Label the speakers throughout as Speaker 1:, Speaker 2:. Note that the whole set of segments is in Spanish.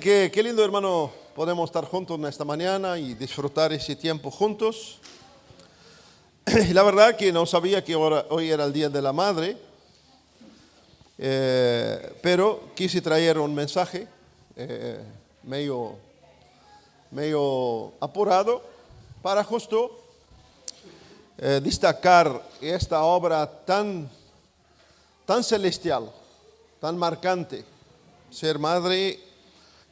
Speaker 1: Qué lindo, hermano, podemos estar juntos en esta mañana y disfrutar ese tiempo juntos. Y la verdad que no sabía que hoy era el Día de la Madre, pero quise traer un mensaje medio apurado para justo destacar esta obra tan celestial, tan marcante. Ser madre.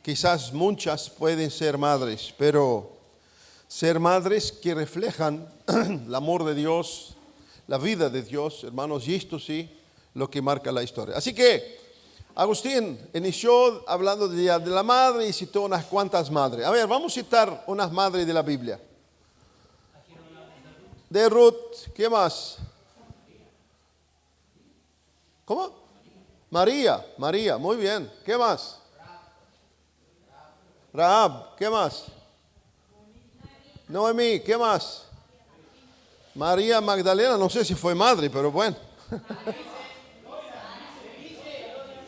Speaker 1: Quizás muchas pueden ser madres, pero ser madres que reflejan el amor de Dios, la vida de Dios, hermanos, y esto sí, lo que marca la historia. Así que Agustín inició hablando de la madre y citó unas cuantas madres. A ver, vamos a citar unas madres de la Biblia. De Ruth, ¿qué más? ¿Cómo? María, muy bien. ¿Qué más? Rahab, ¿qué más? Noemí, ¿qué más? María Magdalena, no sé si fue madre, pero bueno.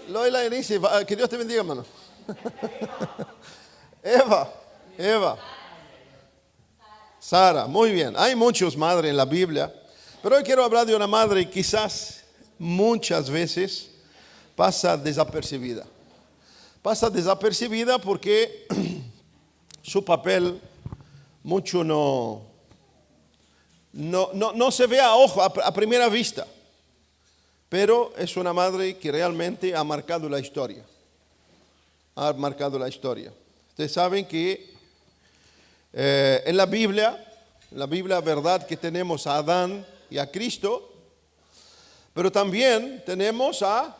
Speaker 1: Loila Enice, que Dios te bendiga, hermano. Eva. Sara, muy bien. Hay muchas madres en la Biblia, pero hoy quiero hablar de una madre que quizás muchas veces pasa desapercibida. Pasa desapercibida porque su papel mucho no se ve a ojo, a primera vista. Pero es una madre que realmente ha marcado la historia. Ustedes saben que en la Biblia, verdad que tenemos a Adán y a Cristo, pero también tenemos a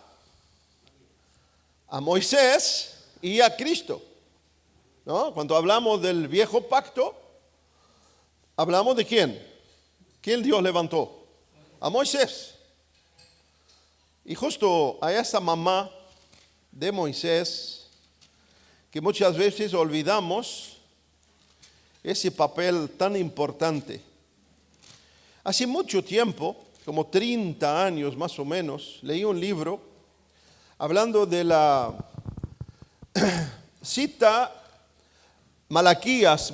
Speaker 1: Moisés y a Cristo, ¿no? Cuando hablamos del viejo pacto, hablamos de quién. ¿Quién Dios levantó? A Moisés. Y justo a esa mamá de Moisés, que muchas veces olvidamos ese papel tan importante. Hace mucho tiempo, como 30 años más o menos, leí un libro hablando de la cita Malaquías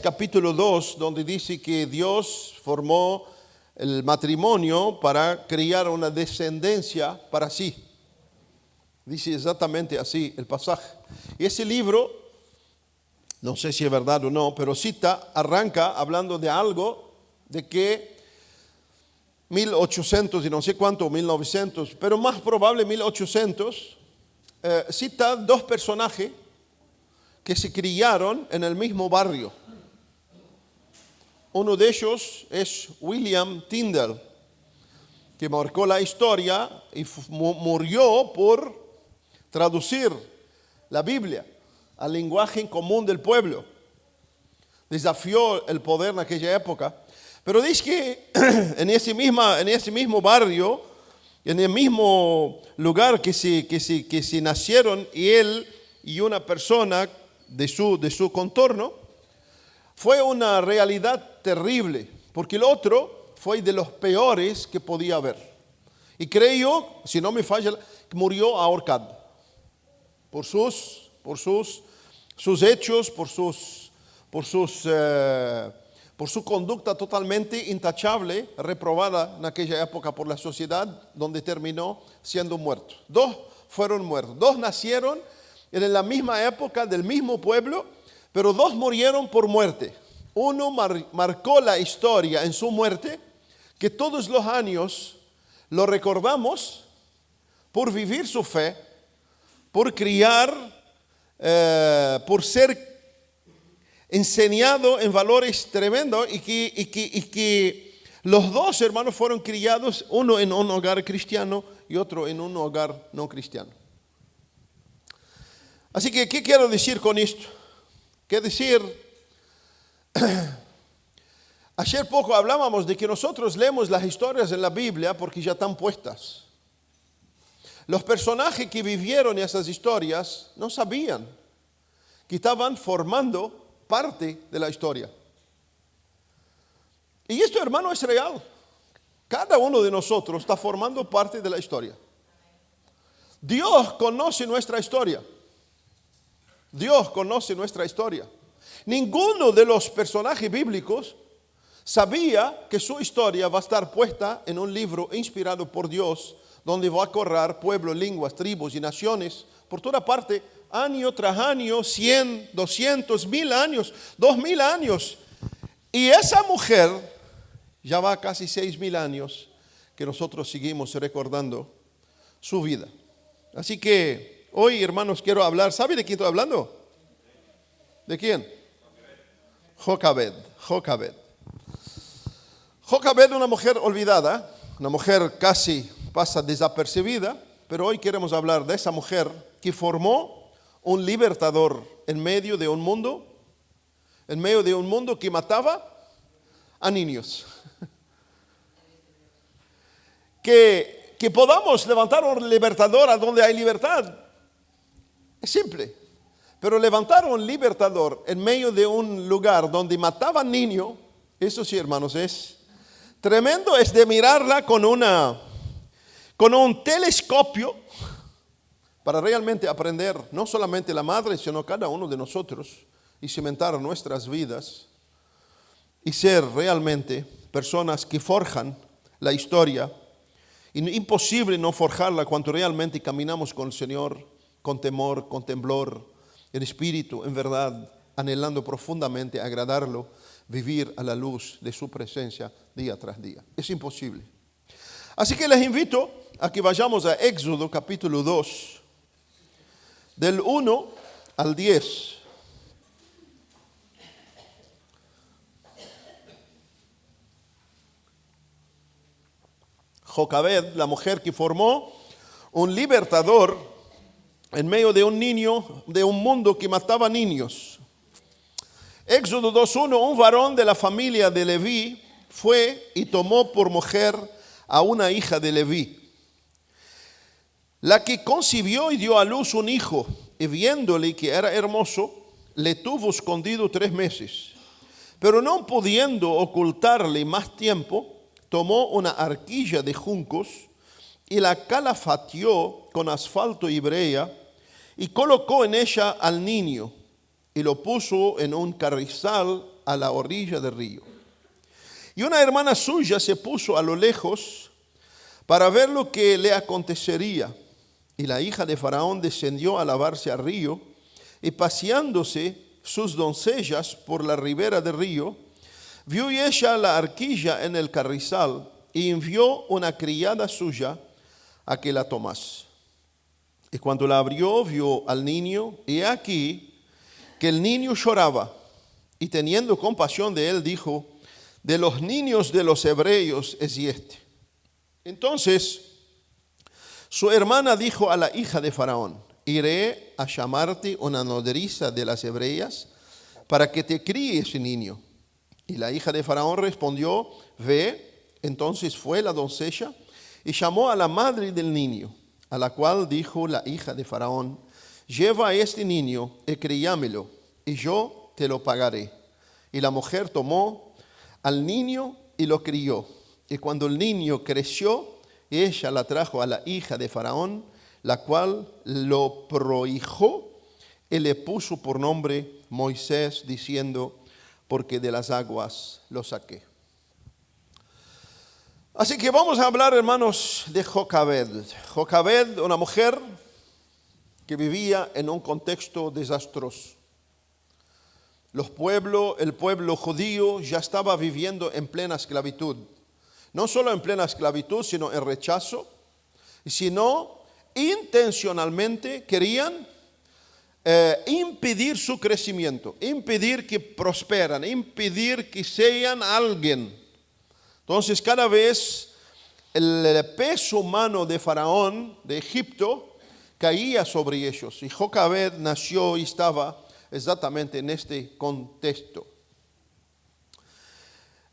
Speaker 1: capítulo 2, donde dice que Dios formó el matrimonio para criar una descendencia para sí. Dice exactamente así el pasaje. Y ese libro, no sé si es verdad o no, pero arranca hablando de algo de que 1800 y no sé cuánto, 1900, pero más probable 1800, cita dos personajes que se criaron en el mismo barrio. Uno de ellos es William Tyndale, que marcó la historia y murió por traducir la Biblia al lenguaje común del pueblo. Desafió el poder en aquella época. Pero dice que en ese mismo barrio, en el mismo lugar que se nacieron, y él y una persona de su contorno, fue una realidad terrible, porque el otro fue de los peores que podía haber. Y creo, si no me falla, que murió ahorcado por sus hechos, por su conducta totalmente intachable, reprobada en aquella época por la sociedad, donde terminó siendo muerto. Dos fueron muertos. Dos nacieron en la misma época, del mismo pueblo, pero dos murieron por muerte. Uno marcó la historia en su muerte, que todos los años lo recordamos por vivir su fe, por criar, por ser enseñado en valores tremendos, y que los dos hermanos fueron criados, uno en un hogar cristiano y otro en un hogar no cristiano. Así que, ¿qué quiero decir con esto? ¿Qué decir? Ayer poco hablábamos de que nosotros leemos las historias en la Biblia porque ya están puestas. Los personajes que vivieron esas historias no sabían que estaban formando parte de la historia. Y esto, hermano, es real. Cada uno de nosotros está formando parte de la historia. Dios conoce nuestra historia. Dios conoce nuestra historia. Ninguno de los personajes bíblicos sabía que su historia va a estar puesta en un libro inspirado por Dios, donde va a correr pueblos, lenguas, tribus y naciones por toda parte, año tras año, 100, 200, 1000 años, 2000 años. Y esa mujer ya va casi 6000 años que nosotros seguimos recordando su vida. Así que hoy, hermanos, quiero hablar. ¿Sabe de quién estoy hablando? ¿De quién? Jocabed. Jocabed, una mujer olvidada, una mujer casi pasa desapercibida, pero hoy queremos hablar de esa mujer que formó un libertador en medio de un mundo que mataba a niños. Que podamos levantar un libertador a donde hay libertad es simple, pero levantar un libertador en medio de un lugar donde mataban niños, eso sí, hermanos, es tremendo. Es de mirarla con un telescopio para realmente aprender, no solamente la madre, sino cada uno de nosotros, y cimentar nuestras vidas y ser realmente personas que forjan la historia. Imposible no forjarla cuando realmente caminamos con el Señor, con temor, con temblor, en espíritu, en verdad, anhelando profundamente agradarlo, vivir a la luz de su presencia día tras día. Es imposible. Así que les invito a que vayamos a Éxodo capítulo 2, del 1 al 10. Jocabed, la mujer que formó un libertador en medio de un mundo que mataba niños. Éxodo 2:1, un varón de la familia de Leví fue y tomó por mujer a una hija de Leví, la que concibió y dio a luz un hijo, y viéndole que era hermoso, le tuvo escondido 3 meses. Pero no pudiendo ocultarle más tiempo, tomó una arquilla de juncos y la calafateó con asfalto y brea y colocó en ella al niño y lo puso en un carrizal a la orilla del río. Y una hermana suya se puso a lo lejos para ver lo que le acontecería. Y la hija de Faraón descendió a lavarse al río y paseándose sus doncellas por la ribera del río, vio ella la arquilla en el carrizal y envió una criada suya a que la tomase. Y cuando la abrió, vio al niño, y aquí que el niño lloraba. Y teniendo compasión de él, dijo: de los niños de los hebreos es este. Entonces su hermana dijo a la hija de Faraón: iré a llamarte una nodriza de las hebreas para que te críe ese niño. Y la hija de Faraón respondió: ve. Entonces fue la doncella y llamó a la madre del niño, a la cual dijo la hija de Faraón: lleva a este niño y críamelo, y yo te lo pagaré. Y la mujer tomó al niño y lo crió. Y cuando el niño creció, ella la trajo a la hija de Faraón, la cual lo prohijó y le puso por nombre Moisés, diciendo: porque de las aguas lo saqué. Así que vamos a hablar, hermanos, de Jocabed. Jocabed, una mujer que vivía en un contexto desastroso. El pueblo judío ya estaba viviendo en plena esclavitud. No solo en plena esclavitud, sino en rechazo, sino intencionalmente querían impedir su crecimiento, impedir que prosperan, impedir que sean alguien. Entonces cada vez el peso humano de Faraón, de Egipto, caía sobre ellos. Y Jocabed nació y estaba exactamente en este contexto.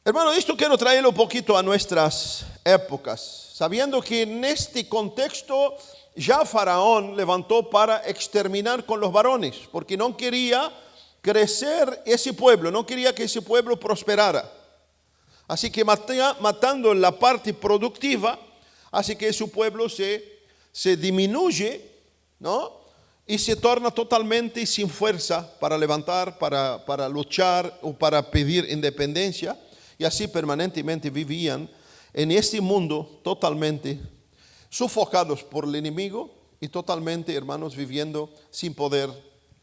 Speaker 1: Hermano, esto quiero traerlo un poquito a nuestras épocas, sabiendo que en este contexto ya Faraón levantó para exterminar con los varones, porque no quería crecer ese pueblo, no quería que ese pueblo prosperara. Así que matando la parte productiva, hace que su pueblo se disminuye, ¿no? y se torna totalmente sin fuerza para levantar, para luchar o para pedir independencia, y así permanentemente vivían en este mundo totalmente sofocados por el enemigo y totalmente, hermanos, viviendo sin poder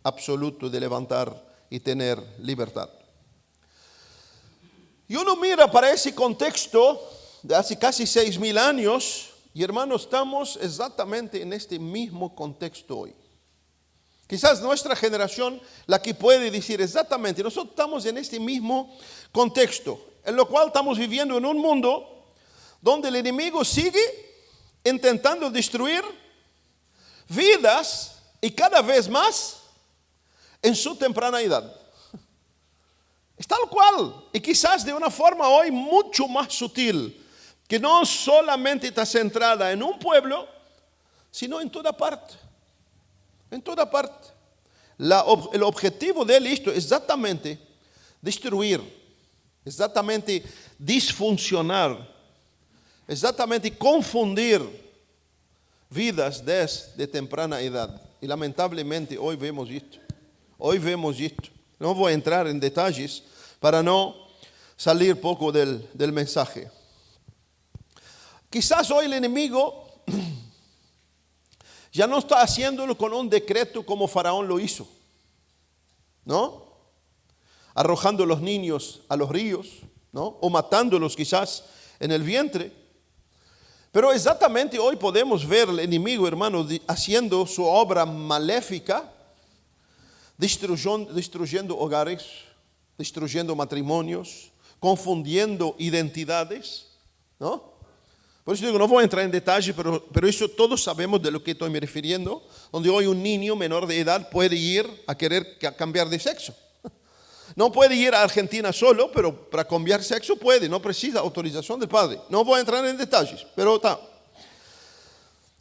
Speaker 1: absoluto de levantar y tener libertad. Y uno mira para ese contexto de hace casi 6,000 años, y hermanos, estamos exactamente en este mismo contexto hoy. Quizás nuestra generación, la que puede decir exactamente, nosotros estamos en este mismo contexto, en lo cual estamos viviendo en un mundo donde el enemigo sigue intentando destruir vidas y cada vez más en su temprana edad. Es tal cual, y quizás de una forma hoy mucho más sutil, que no solamente está centrada en un pueblo, sino en toda parte. En toda parte. El objetivo de esto es exactamente destruir, exactamente disfuncionar, exactamente confundir vidas desde temprana edad. Y lamentablemente hoy vemos esto. Hoy vemos esto. No voy a entrar en detalles para no salir poco del mensaje. Quizás hoy el enemigo ya no está haciéndolo con un decreto como Faraón lo hizo, ¿no? Arrojando los niños a los ríos, ¿no? O matándolos quizás en el vientre. Pero exactamente hoy podemos ver al enemigo, hermano, haciendo su obra maléfica, destruyendo hogares, destruyendo matrimonios, confundiendo identidades, ¿no? Por eso digo, no voy a entrar en detalle, pero eso todos sabemos de lo que estoy me refiriendo, donde hoy un niño menor de edad puede ir a querer cambiar de sexo. No puede ir a Argentina solo, pero para cambiar sexo puede, no precisa autorización del padre. No voy a entrar en detalles, pero está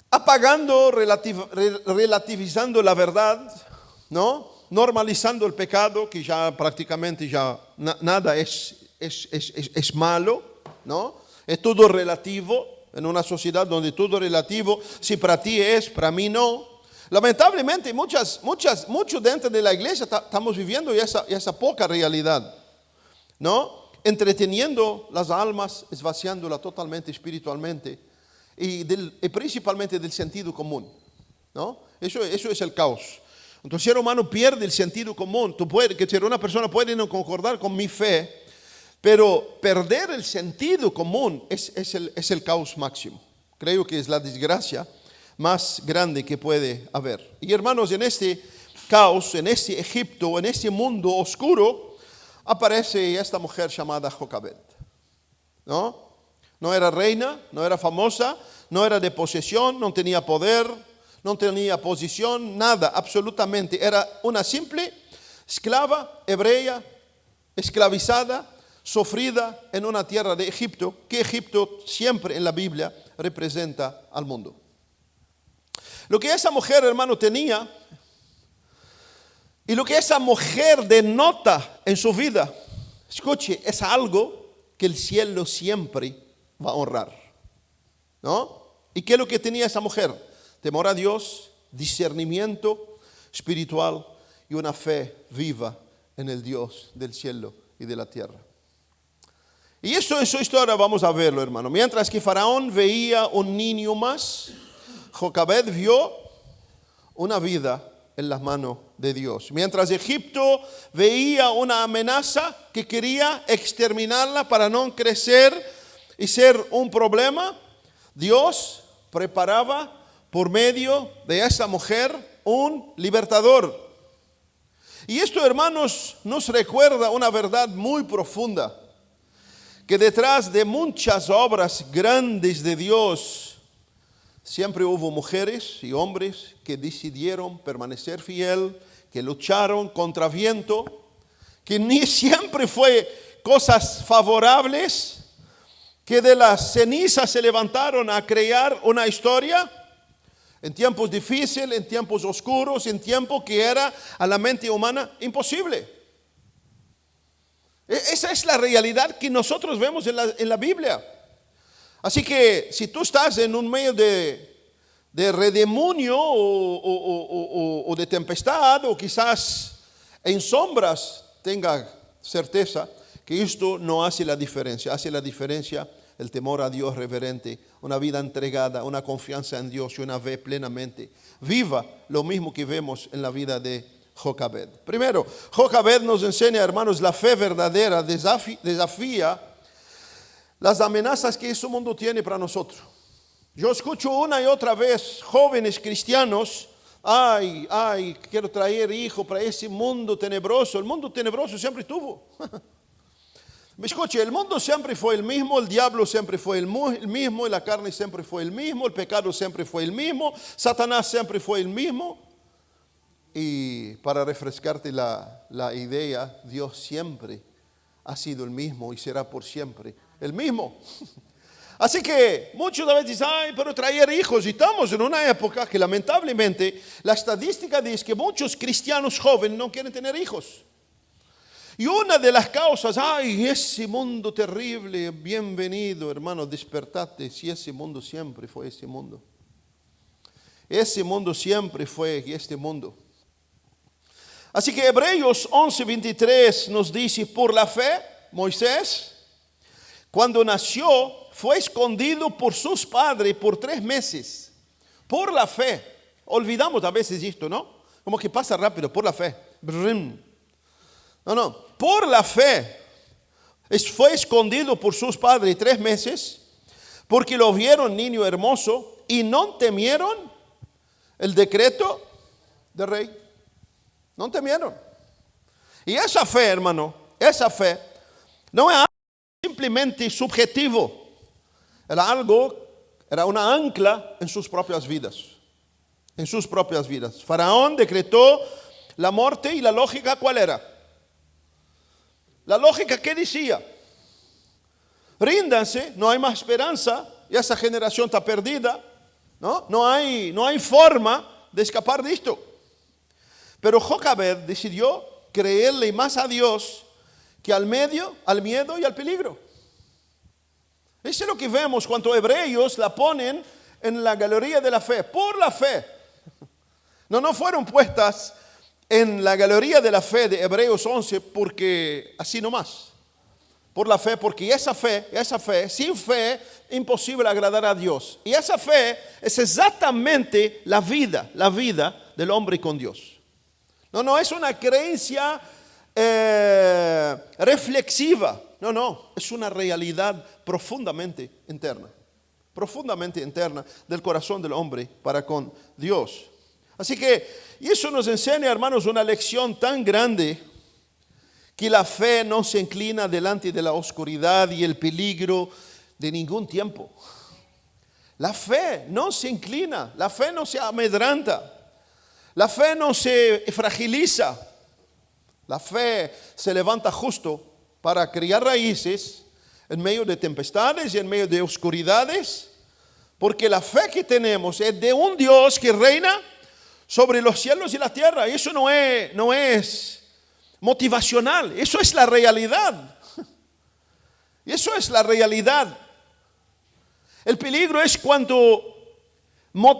Speaker 1: apagando, relativizando la verdad, ¿no? Normalizando el pecado, que ya prácticamente nada es malo, ¿no? Es todo relativo, en una sociedad donde todo relativo, si para ti es, para mí no. Lamentablemente, muchos dentro de la iglesia estamos viviendo esa poca realidad, ¿no? Entreteniendo las almas, esvaciándolas totalmente espiritualmente y principalmente del sentido común, ¿no? Eso es el caos. Entonces el ser humano pierde el sentido común. Una persona puede no concordar con mi fe, pero perder el sentido común es el caos máximo. Creo que es la desgracia más grande que puede haber. Y hermanos, en este caos, en este Egipto, en este mundo oscuro, aparece esta mujer llamada Jocabed, ¿no? No era reina, no era famosa, no era de posesión, no tenía poder, no tenía posición, nada, absolutamente. Era una simple esclava hebrea, esclavizada, sufrida en una tierra de Egipto, que Egipto siempre en la Biblia representa al mundo. Lo que esa mujer, hermano, tenía y lo que esa mujer denota en su vida, escuche, es algo que el cielo siempre va a honrar, ¿no? ¿Y qué es lo que tenía esa mujer? Temor a Dios, discernimiento espiritual y una fe viva en el Dios del cielo y de la tierra. Y eso en su historia vamos a verlo, hermano. Mientras que Faraón veía un niño más, Jocabed vio una vida en las manos de Dios. Mientras Egipto veía una amenaza que quería exterminarla para no crecer y ser un problema, Dios preparaba por medio de esa mujer un libertador. Y esto, hermanos, nos recuerda una verdad muy profunda, que detrás de muchas obras grandes de Dios, siempre hubo mujeres y hombres que decidieron permanecer fiel, que lucharon contra viento, que ni siempre fue cosas favorables, que de las cenizas se levantaron a crear una historia en tiempos difíciles, en tiempos oscuros, en tiempos que era a la mente humana imposible. Esa es la realidad que nosotros vemos en la Biblia. Así que si tú estás en un medio de de redemonio o de tempestad, o quizás en sombras, tenga certeza que esto no hace la diferencia. Hace la diferencia el temor a Dios reverente, una vida entregada, una confianza en Dios y una fe plenamente viva, lo mismo que vemos en la vida de Jocabed. Primero, Jocabed nos enseña, hermanos, la fe verdadera desafía las amenazas que este mundo tiene para nosotros. Yo escucho una y otra vez jóvenes cristianos, quiero traer hijo para ese mundo tenebroso. El mundo tenebroso siempre estuvo. Me escuche, el mundo siempre fue el mismo, el diablo siempre fue el mismo, la carne siempre fue el mismo, el pecado siempre fue el mismo, Satanás siempre fue el mismo. Y para refrescarte la idea, Dios siempre ha sido el mismo y será por siempre el mismo. Así que muchos a veces dicen, pero traer hijos. Y estamos en una época que lamentablemente la estadística dice que muchos cristianos jóvenes no quieren tener hijos. Y una de las causas, ese mundo terrible, bienvenido hermano, despertate, si ese mundo siempre fue ese mundo. Ese mundo siempre fue este mundo. Así que Hebreos 11:23 nos dice, por la fe, Moisés, cuando nació, fue escondido por sus padres por 3 meses. Por la fe. Olvidamos a veces esto, ¿no? Como que pasa rápido, por la fe. No, por la fe. Fue escondido por sus padres 3 meses, porque lo vieron niño hermoso y no temieron el decreto del rey. No temieron. Y esa fe, hermano, esa fe no es algo simplemente subjetivo. Era una ancla en sus propias vidas. En sus propias vidas. Faraón decretó la muerte y la lógica, ¿cuál era? La lógica, ¿qué decía? Ríndanse, no hay más esperanza, y esa generación está perdida, ¿no? No hay forma de escapar de esto. Pero Jocabed decidió creerle más a Dios que al miedo y al peligro. Eso es lo que vemos cuando hebreos la ponen en la galería de la fe, por la fe. No fueron puestas en la galería de la fe de Hebreos 11 porque así nomás. Por la fe, porque esa fe, sin fe, imposible agradar a Dios. Y esa fe es exactamente la vida del hombre con Dios. No es una creencia reflexiva. No, es una realidad profundamente interna del corazón del hombre para con Dios. Así que eso nos enseña, hermanos, una lección tan grande, que la fe no se inclina delante de la oscuridad y el peligro de ningún tiempo. La fe no se inclina, la fe no se amedrenta, la fe no se fragiliza. La fe se levanta justo para criar raíces en medio de tempestades y en medio de oscuridades, porque la fe que tenemos es de un Dios que reina sobre los cielos y la tierra. Y eso no es motivacional, eso es la realidad. Eso es la realidad. El peligro es cuando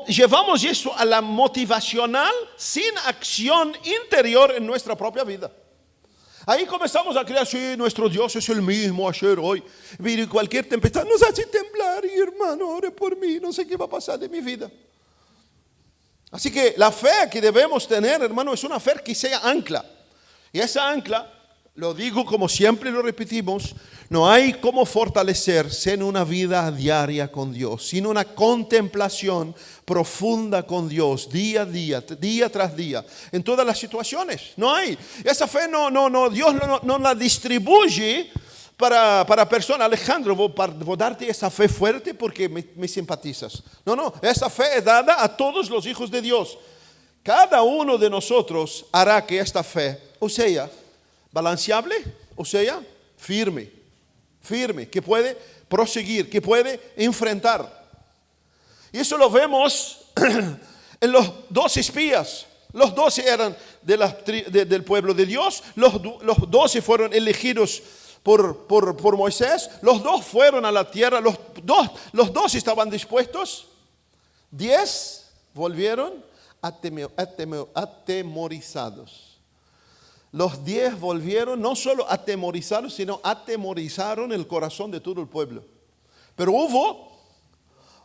Speaker 1: llevamos eso a la motivacional sin acción interior en nuestra propia vida. Ahí comenzamos a creer, sí, nuestro Dios es el mismo ayer, hoy. Mire, cualquier tempestad nos hace temblar, y hermano, ore por mí, no sé qué va a pasar de mi vida. Así que la fe que debemos tener, hermano, es una fe que sea ancla. Y esa ancla, lo digo como siempre lo repetimos, no hay cómo fortalecerse en una vida diaria con Dios, sino una contemplación profunda con Dios, día a día, día tras día, en todas las situaciones. No hay. Esa fe Dios no la distribuye para personas. Alejandro, voy a darte esa fe fuerte porque me simpatizas. No, esa fe es dada a todos los hijos de Dios. Cada uno de nosotros hará que esta fe, o sea, balanceable, o sea, firme, que puede proseguir, que puede enfrentar. Y eso lo vemos en los 12 espías. Los 12 eran del pueblo de Dios. Los 12 fueron elegidos por Moisés. Los 2 fueron a la tierra. Los 12 estaban dispuestos. 10 volvieron atemorizados. Los 10 volvieron no solo atemorizados, sino atemorizaron el corazón de todo el pueblo. Pero hubo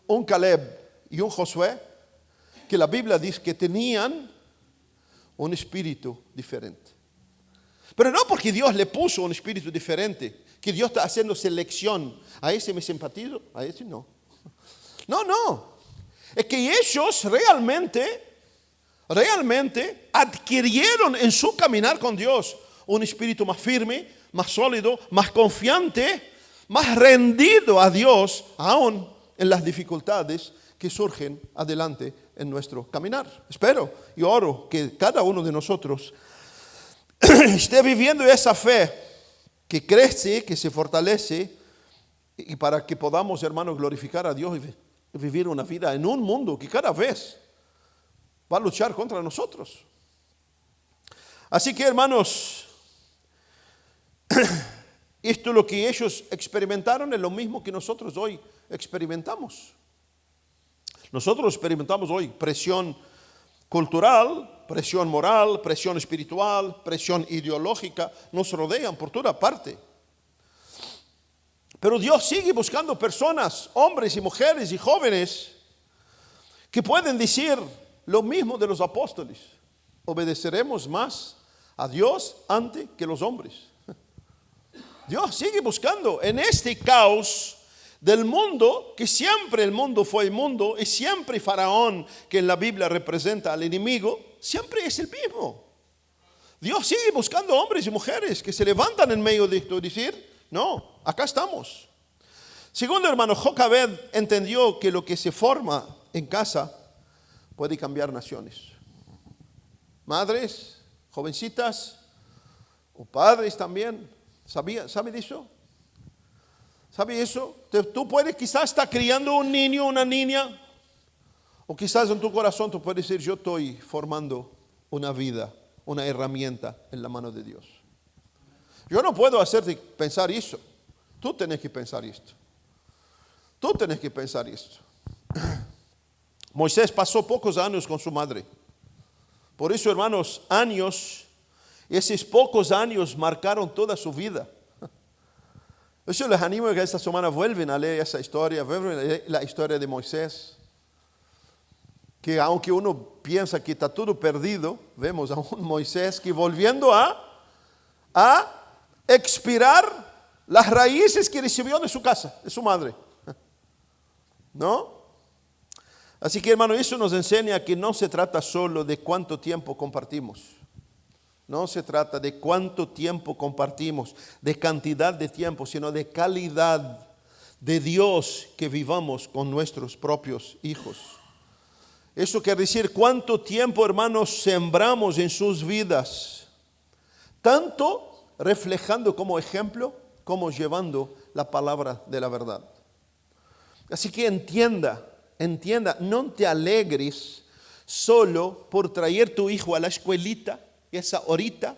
Speaker 1: un Caleb y un Josué que la Biblia dice que tenían un espíritu diferente. Pero no porque Dios le puso un espíritu diferente, que Dios está haciendo selección. A ese me simpatizo, a ese no. No. Es que ellos realmente adquirieron en su caminar con Dios un espíritu más firme, más sólido, más confiante, más rendido a Dios, aún en las dificultades que surgen adelante en nuestro caminar. Espero y oro que cada uno de nosotros esté viviendo esa fe que crece, que se fortalece, y para que podamos, hermanos, glorificar a Dios y vivir una vida en un mundo que cada vez va a luchar contra nosotros. Así que, hermanos, esto lo que ellos experimentaron es lo mismo que nosotros hoy experimentamos. Nosotros experimentamos hoy presión cultural, presión moral, presión espiritual, presión ideológica, nos rodean por toda parte. Pero Dios sigue buscando personas, hombres y mujeres y jóvenes, que pueden decir lo mismo de los apóstoles: obedeceremos más a Dios antes que los hombres. Dios sigue buscando en este caos del mundo, que siempre el mundo fue inmundo, y siempre Faraón, que en la Biblia representa al enemigo, siempre es el mismo. Dios sigue buscando hombres y mujeres que se levantan en medio de esto y decir: no, acá estamos. Segundo, hermano, Jocabed entendió que lo que se forma en casa puede cambiar naciones. Madres, jovencitas, o padres también, ¿sabe de eso? ¿Sabe eso? Tú puedes quizás estar criando un niño, una niña, o quizás en tu corazón tú puedes decir: yo estoy formando una vida, una herramienta en la mano de Dios. Yo no puedo hacerte pensar eso. Tú tienes que pensar esto. Tú tienes que pensar esto. Moisés pasó pocos años con su madre. Por eso, hermanos, esos pocos años marcaron toda su vida. Yo les animo a que esta semana vuelvan a leer esa historia, vuelvan a leer la historia de Moisés. Que aunque uno piensa que está todo perdido, vemos a un Moisés que volviendo a expirar las raíces que recibió de su casa, de su madre. ¿No? Así que, hermano, eso nos enseña que no se trata solo de cuánto tiempo compartimos. No se trata de cuánto tiempo compartimos, de cantidad de tiempo, sino de calidad de Dios que vivamos con nuestros propios hijos. Eso quiere decir cuánto tiempo, hermanos, sembramos en sus vidas, tanto reflejando como ejemplo, como llevando la palabra de la verdad. Así que entienda, no te alegres solo por traer tu hijo a la escuelita, esa horita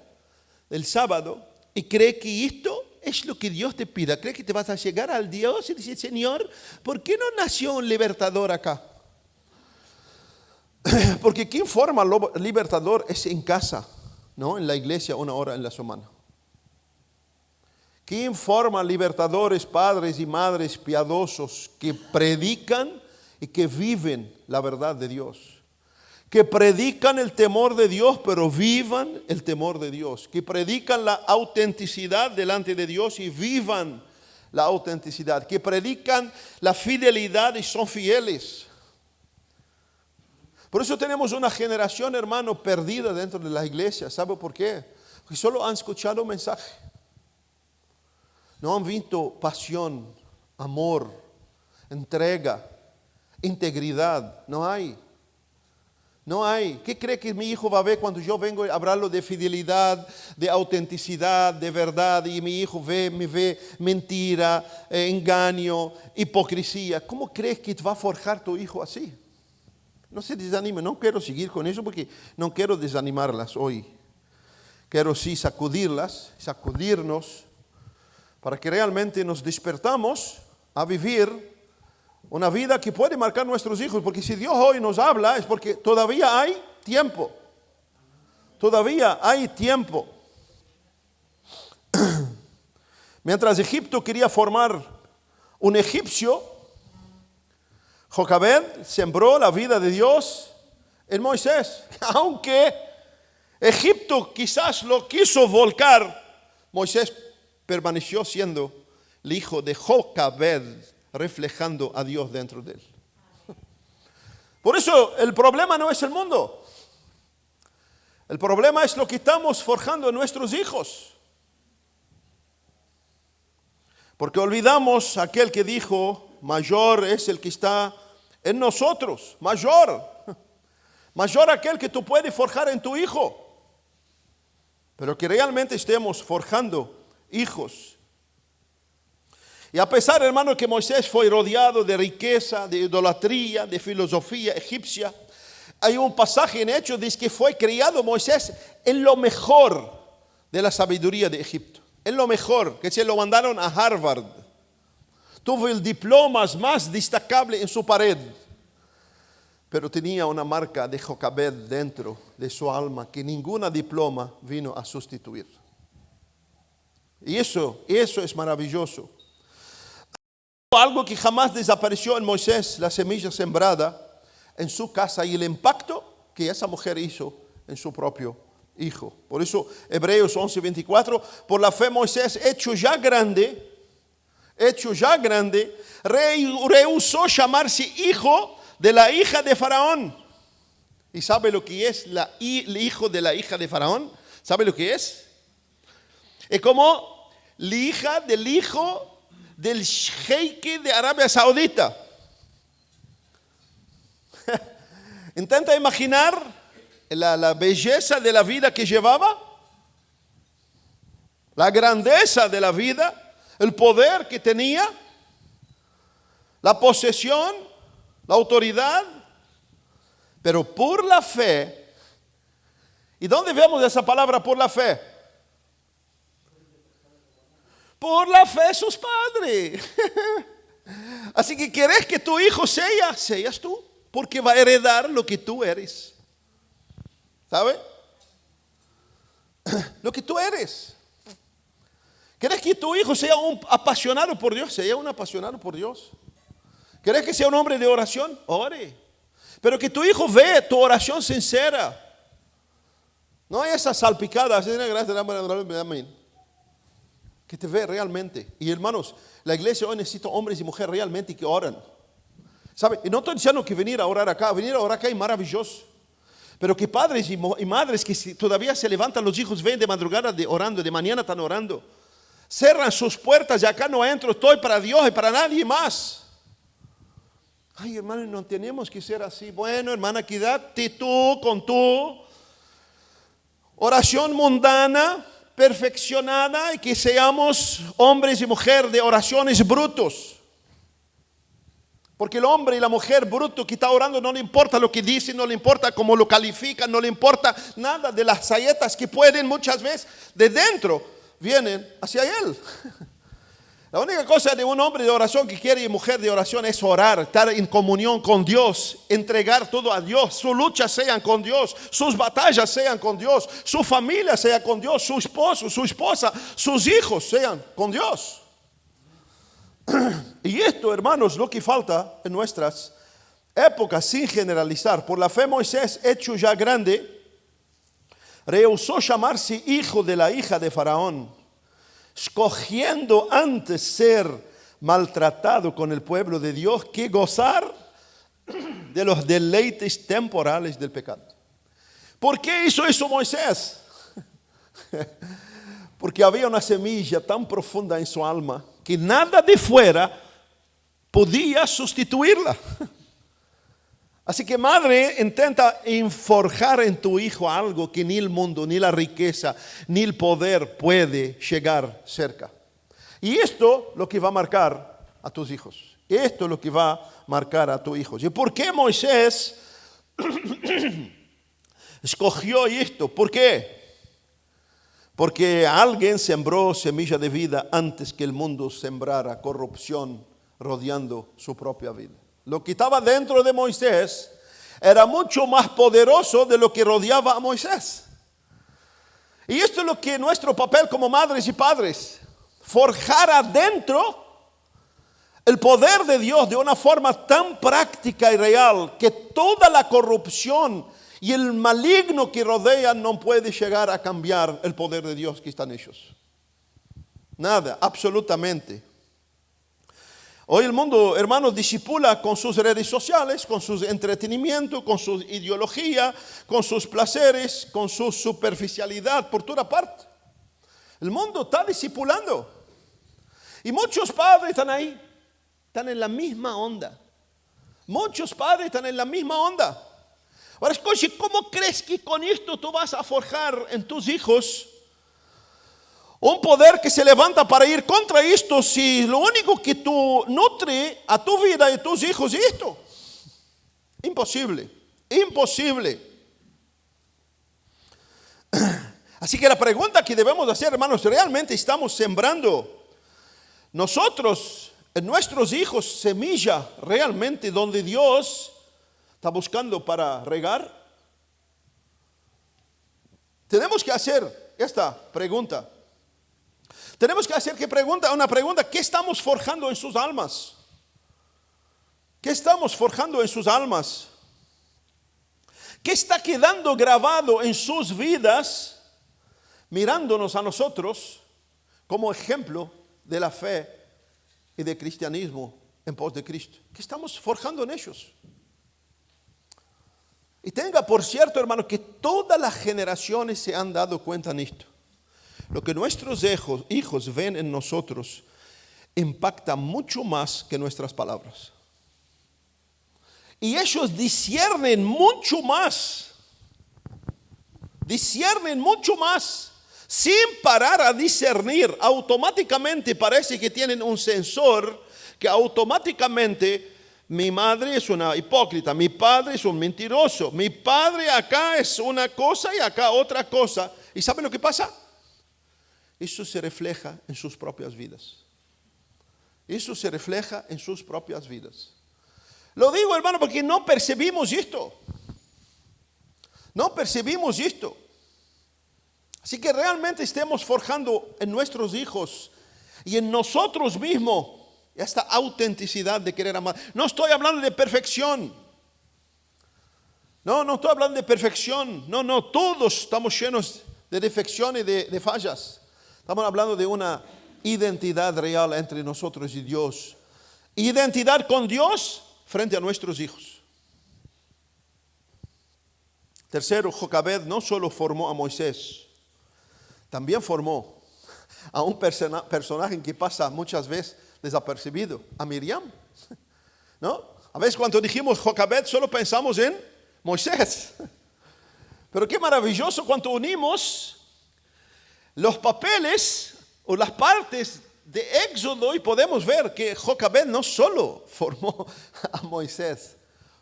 Speaker 1: del sábado, y cree que esto es lo que Dios te pida. Cree que te vas a llegar al Dios y decir: Señor, ¿por qué no nació un libertador acá? Porque quien forma libertador es en casa, ¿no? En la iglesia, 1 hora en la semana. ¿Quién forma libertadores, padres y madres piadosos que predican y que viven la verdad de Dios? Que predican el temor de Dios, pero vivan el temor de Dios. Que predican la autenticidad delante de Dios y vivan la autenticidad. Que predican la fidelidad y son fieles. Por eso tenemos una generación, hermano, perdida dentro de la iglesia. ¿Sabe por qué? Porque solo han escuchado un mensaje. No han visto pasión, amor, entrega, integridad. No hay. ¿Qué cree que mi hijo va a ver cuando yo vengo a hablarlo de fidelidad, de autenticidad, de verdad, y mi hijo me ve mentira, engaño, hipocresía? ¿Cómo crees que va a forjar tu hijo así? No se desanime, no quiero seguir con eso porque no quiero desanimarlas hoy. Quiero sí sacudirnos, para que realmente nos despertamos a vivir Una vida que puede marcar nuestros hijos, porque si Dios hoy nos habla es porque todavía hay tiempo. Todavía hay tiempo. Mientras Egipto quería formar un egipcio, Jocabed sembró la vida de Dios en Moisés. Aunque Egipto quizás lo quiso volcar, Moisés permaneció siendo el hijo de Jocabed, reflejando a Dios dentro de él. Por eso el problema no es el mundo. El problema es lo que estamos forjando en nuestros hijos. Porque olvidamos aquel que dijo, mayor es el que está en nosotros. Mayor aquel que tú puedes forjar en tu hijo. Pero que realmente estemos forjando hijos. Y a pesar, hermano, que Moisés fue rodeado de riqueza, de idolatría, de filosofía egipcia, hay un pasaje en Hechos que dice que fue criado Moisés en lo mejor de la sabiduría de Egipto. En lo mejor, que se lo mandaron a Harvard. Tuvo el diploma más destacable en su pared. Pero tenía una marca de Jocabed dentro de su alma que ninguna diploma vino a sustituir. Y eso es maravilloso. Algo que jamás desapareció en Moisés, la semilla sembrada en su casa y el impacto que esa mujer hizo en su propio hijo. Por eso Hebreos 11:24, por la fe Moisés, hecho ya grande, rehusó llamarse hijo de la hija de Faraón. ¿Y sabe lo que es el hijo de la hija de Faraón? ¿Sabe lo que es? Es como la hija del hijo del sheik de Arabia Saudita. Intenta imaginar la belleza de la vida que llevaba, la grandeza de la vida, el poder que tenía, la posesión, la autoridad, pero por la fe. ¿Y dónde vemos esa palabra por la fe? Por la fe sus padres. Así que querés que tu hijo seas tú, porque va a heredar lo que tú eres. ¿Sabe? Lo que tú eres. ¿Querés que tu hijo sea un apasionado por Dios? Sea un apasionado por Dios. ¿Querés que sea un hombre de oración? Ore. Pero que tu hijo vea tu oración sincera. No hay esas salpicadas. Amén. Que te ve realmente. Y hermanos, la iglesia hoy necesita hombres y mujeres realmente que oran. ¿Sabe? Y no estoy diciendo que venir a orar acá es maravilloso. Pero que padres y madres que todavía se levantan los hijos, ven de madrugada orando, de mañana están orando. Cerran sus puertas y acá no entro, estoy para Dios y para nadie más. Ay, hermano, no tenemos que ser así. Bueno, hermana, quédate tú con tu oración mundana, perfeccionada, y que seamos hombres y mujeres de oraciones brutos. Porque el hombre y la mujer bruto que está orando no le importa lo que dice, no le importa cómo lo califica, no le importa nada de las saetas que pueden muchas veces de dentro vienen hacia él. La única cosa de un hombre de oración que quiere y mujer de oración es orar, estar en comunión con Dios, entregar todo a Dios. Sus luchas sean con Dios, sus batallas sean con Dios, su familia sea con Dios, su esposo, su esposa, sus hijos sean con Dios. Y esto, hermanos, lo que falta en nuestras épocas, sin generalizar. Por la fe Moisés, hecho ya grande, rehusó llamarse hijo de la hija de Faraón, escogiendo antes ser maltratado con el pueblo de Dios que gozar de los deleites temporales del pecado. ¿Por qué hizo eso Moisés? Porque había una semilla tan profunda en su alma que nada de fuera podía sustituirla. Así que madre, intenta forjar en tu hijo algo que ni el mundo, ni la riqueza, ni el poder puede llegar cerca. Y esto es lo que va a marcar a tus hijos. Esto es lo que va a marcar a tus hijos. ¿Y por qué Moisés escogió esto? ¿Por qué? Porque alguien sembró semilla de vida antes que el mundo sembrara corrupción, rodeando su propia vida. Lo que estaba dentro de Moisés era mucho más poderoso de lo que rodeaba a Moisés. Y esto es lo que nuestro papel como madres y padres, forjar adentro el poder de Dios de una forma tan práctica y real que toda la corrupción y el maligno que rodean no puede llegar a cambiar el poder de Dios que está en ellos. Nada, absolutamente. Hoy el mundo, hermanos, disipula con sus redes sociales, con sus entretenimientos, con su ideología, con sus placeres, con su superficialidad por toda parte. El mundo está disipulando. Y muchos padres están ahí, están en la misma onda. Muchos padres están en la misma onda. Ahora, escuche, ¿cómo crees que con esto tú vas a forjar en tus hijos un poder que se levanta para ir contra esto si lo único que tú nutre a tu vida y a tus hijos es esto? Imposible, imposible. Así que la pregunta que debemos hacer, hermanos, ¿realmente estamos sembrando nosotros en nuestros hijos semilla realmente donde Dios está buscando para regar? Tenemos que hacer esta pregunta. Tenemos que hacer una pregunta, ¿qué estamos forjando en sus almas? ¿Qué estamos forjando en sus almas? ¿Qué está quedando grabado en sus vidas, mirándonos a nosotros como ejemplo de la fe y de cristianismo en pos de Cristo? ¿Qué estamos forjando en ellos? Y tenga por cierto, hermano, que todas las generaciones se han dado cuenta en esto. Lo que nuestros hijos ven en nosotros impacta mucho más que nuestras palabras. Y ellos disciernen mucho más. Disciernen mucho más. Sin parar a discernir, automáticamente parece que tienen un sensor que automáticamente: mi madre es una hipócrita, mi padre es un mentiroso, mi padre acá es una cosa y acá otra cosa. ¿Y saben lo que pasa? Eso se refleja en sus propias vidas. Eso se refleja en sus propias vidas. Lo digo, hermano, porque no percibimos esto. No percibimos esto. Así que realmente estemos forjando en nuestros hijos y en nosotros mismos esta autenticidad de querer amar. No estoy hablando de perfección. No estoy hablando de perfección. No, todos estamos llenos de defecciones y de fallas. Estamos hablando de una identidad real entre nosotros y Dios. Identidad con Dios frente a nuestros hijos. Tercero, Jocabed no solo formó a Moisés, también formó a un personaje que pasa muchas veces desapercibido, a Miriam. ¿No? A veces cuando dijimos Jocabed solo pensamos en Moisés. Pero qué maravilloso cuando unimos los papeles o las partes de Éxodo y podemos ver que Jocabed no solo formó a Moisés,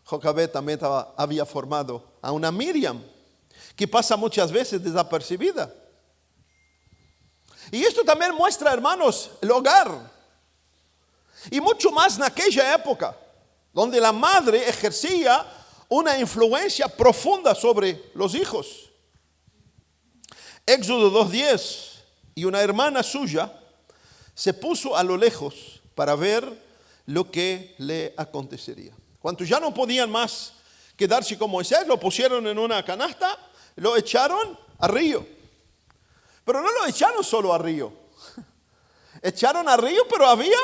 Speaker 1: Jocabed también había formado a una Miriam que pasa muchas veces desapercibida. Y esto también muestra, hermanos, el hogar. Y mucho más en aquella época, donde la madre ejercía una influencia profunda sobre los hijos. Éxodo 2:10, y una hermana suya se puso a lo lejos para ver lo que le acontecería. Cuando ya no podían más quedarse con Moisés, lo pusieron en una canasta, lo echaron al río. Pero no lo echaron solo al río. Echaron al río, pero había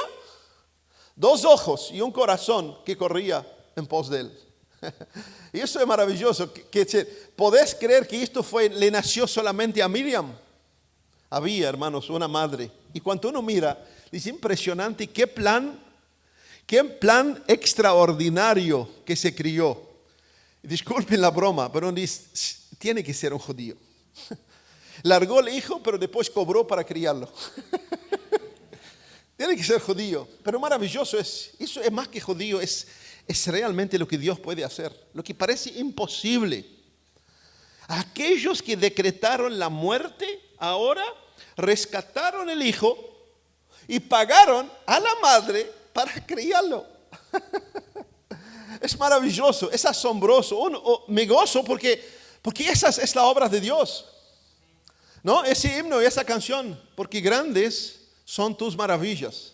Speaker 1: 2 ojos y un corazón que corría en pos de él. Y eso es maravilloso. ¿Podés creer que esto le nació solamente a Miriam? Había, hermanos, una madre. Y cuando uno mira, dice impresionante qué plan extraordinario que se crió. Disculpen la broma, pero dice, tiene que ser un judío. Largó el hijo, pero después cobró para criarlo. Tiene que ser judío. Pero maravilloso eso es más que judío, es realmente lo que Dios puede hacer. Lo que parece imposible. Aquellos que decretaron la muerte, ahora rescataron el hijo y pagaron a la madre para criarlo. Es maravilloso, es asombroso. Me gozo porque esa es la obra de Dios. ¿No? Ese himno y esa canción, porque grandes son tus maravillas.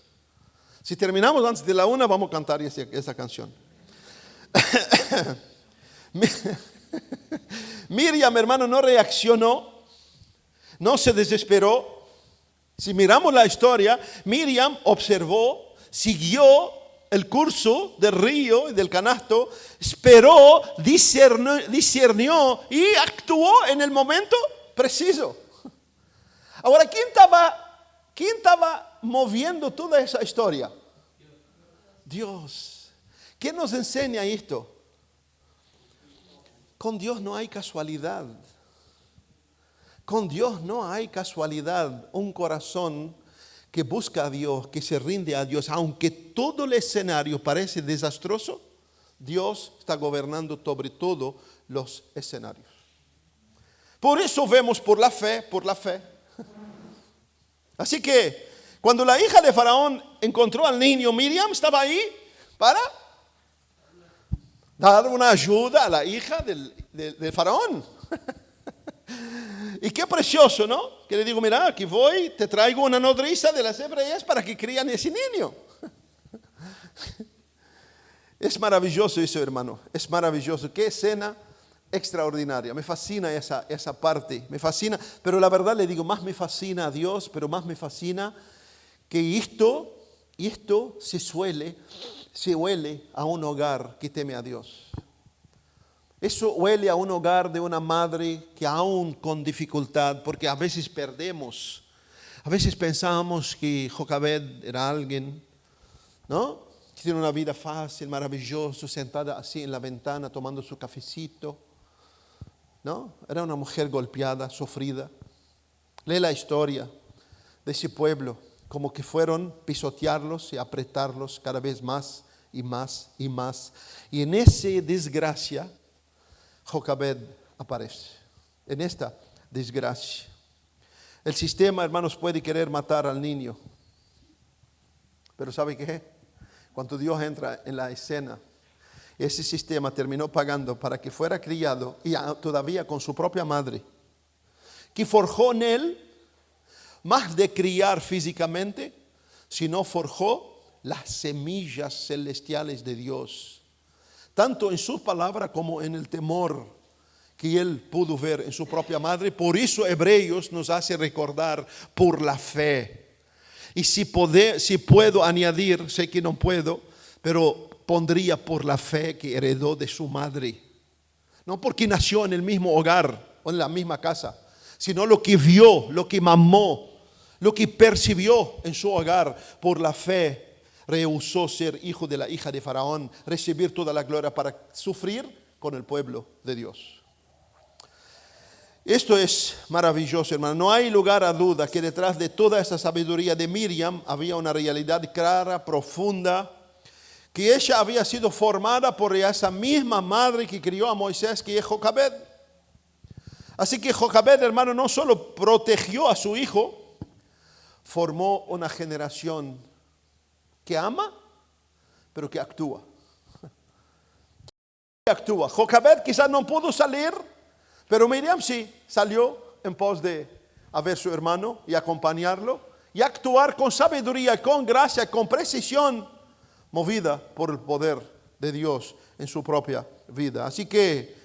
Speaker 1: Si terminamos antes de la 1, vamos a cantar esa canción. Miriam, hermano, no reaccionó, no se desesperó. Si miramos la historia, Miriam observó, siguió el curso del río y del canasto, esperó, discernió y actuó en el momento preciso. Ahora, ¿quién estaba moviendo toda esa historia? Dios. ¿Qué nos enseña esto? Con Dios no hay casualidad. Con Dios no hay casualidad. Un corazón que busca a Dios, que se rinde a Dios, aunque todo el escenario parece desastroso, Dios está gobernando sobre todos los escenarios. Por eso vemos por la fe. Así que cuando la hija de Faraón encontró al niño, Miriam estaba ahí para dar una ayuda a la hija del Faraón. Y qué precioso, ¿no? Que le digo, mira, aquí voy, te traigo una nodriza de las hebreas para que crían ese niño. Es maravilloso eso, hermano, es maravilloso. Qué escena extraordinaria. Me fascina esa parte, me fascina. Pero la verdad le digo, más me fascina a Dios, pero más me fascina que esto se huele a un hogar que teme a Dios. Eso huele a un hogar de una madre que aún con dificultad, porque a veces perdemos, a veces pensamos que Jocabed era alguien, ¿no? Que tiene una vida fácil, maravillosa, sentada así en la ventana tomando su cafecito, ¿no? Era una mujer golpeada, sufrida. Lee la historia de ese pueblo, como que fueron pisotearlos y apretarlos cada vez más y más y más. Y en esa desgracia, Jocabed aparece, en esta desgracia. El sistema, hermanos, puede querer matar al niño. Pero ¿sabe qué? Cuando Dios entra en la escena, ese sistema terminó pagando para que fuera criado y todavía con su propia madre, que forjó en él, más de criar físicamente, sino forjó las semillas celestiales de Dios, tanto en su palabra como en el temor que él pudo ver en su propia madre. Por eso Hebreos nos hace recordar por la fe. Y si puedo añadir, sé que no puedo, pero pondría por la fe que heredó de su madre. No porque nació en el mismo hogar o en la misma casa, sino lo que vio, lo que mamó, lo que percibió en su hogar. Por la fe rehusó ser hijo de la hija de Faraón, recibir toda la gloria para sufrir con el pueblo de Dios. Esto es maravilloso, hermano. No hay lugar a duda que detrás de toda esta sabiduría de Miriam había una realidad clara, profunda, que ella había sido formada por esa misma madre que crió a Moisés, que es Jocabed. Así que Jocabed, hermano, no solo protegió a su hijo, formó una generación que ama, pero que actúa. Jocabed quizás no pudo salir, pero Miriam sí salió en pos de a ver a su hermano y acompañarlo y actuar con sabiduría, con gracia, con precisión, movida por el poder de Dios en su propia vida. Así que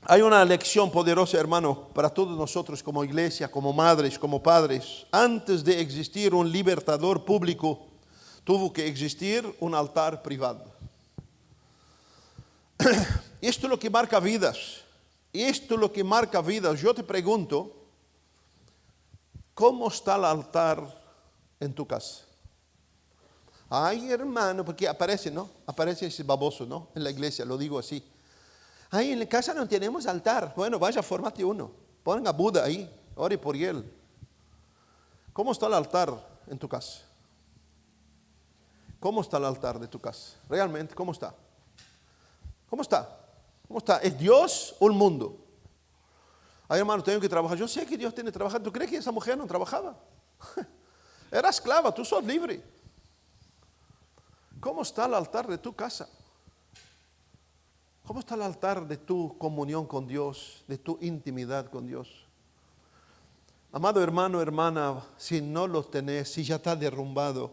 Speaker 1: hay una lección poderosa, hermano, para todos nosotros como iglesia, como madres, como padres. Antes de existir un libertador público, tuvo que existir un altar privado. Esto es lo que marca vidas. Esto es lo que marca vidas. Yo te pregunto, ¿cómo está el altar en tu casa? Ay, hermano, porque aparece, ¿no? Aparece ese baboso, ¿no? En la iglesia, lo digo así. Ay, en la casa no tenemos altar. Bueno, vaya, fórmate uno. Ponga a Buda ahí, ore por él. ¿Cómo está el altar en tu casa? ¿Cómo está el altar de tu casa? Realmente, ¿cómo está? ¿Cómo está? ¿Cómo está? ¿Es Dios o el mundo? Ay, hermano, tengo que trabajar. Yo sé que Dios tiene que trabajar. ¿Tú crees que esa mujer no trabajaba? Era esclava, tú sos libre. ¿Cómo está el altar de tu casa? ¿Cómo está el altar de tu comunión con Dios, de tu intimidad con Dios? Amado hermano, hermana, si no lo tenés, si ya está derrumbado,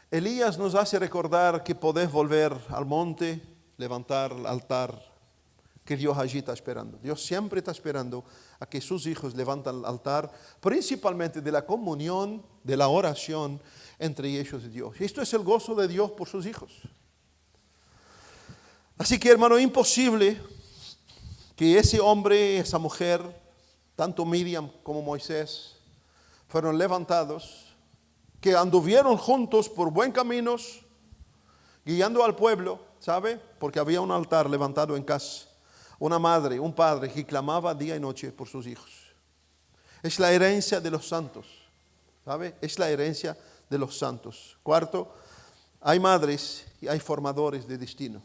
Speaker 1: Elías nos hace recordar que podés volver al monte, levantar el altar, que Dios allí está esperando. Dios siempre está esperando a que sus hijos levanten el altar, principalmente de la comunión, de la oración entre ellos y Dios. Esto es el gozo de Dios por sus hijos. Así que, hermano, imposible que ese hombre, esa mujer, tanto Miriam como Moisés, fueron levantados, que anduvieron juntos por buen caminos, guiando al pueblo, ¿sabe? Porque había un altar levantado en casa, una madre, un padre que clamaba día y noche por sus hijos. Es la herencia de los santos, ¿sabe? Es la herencia de los santos. Cuarto, hay madres y hay formadores de destino.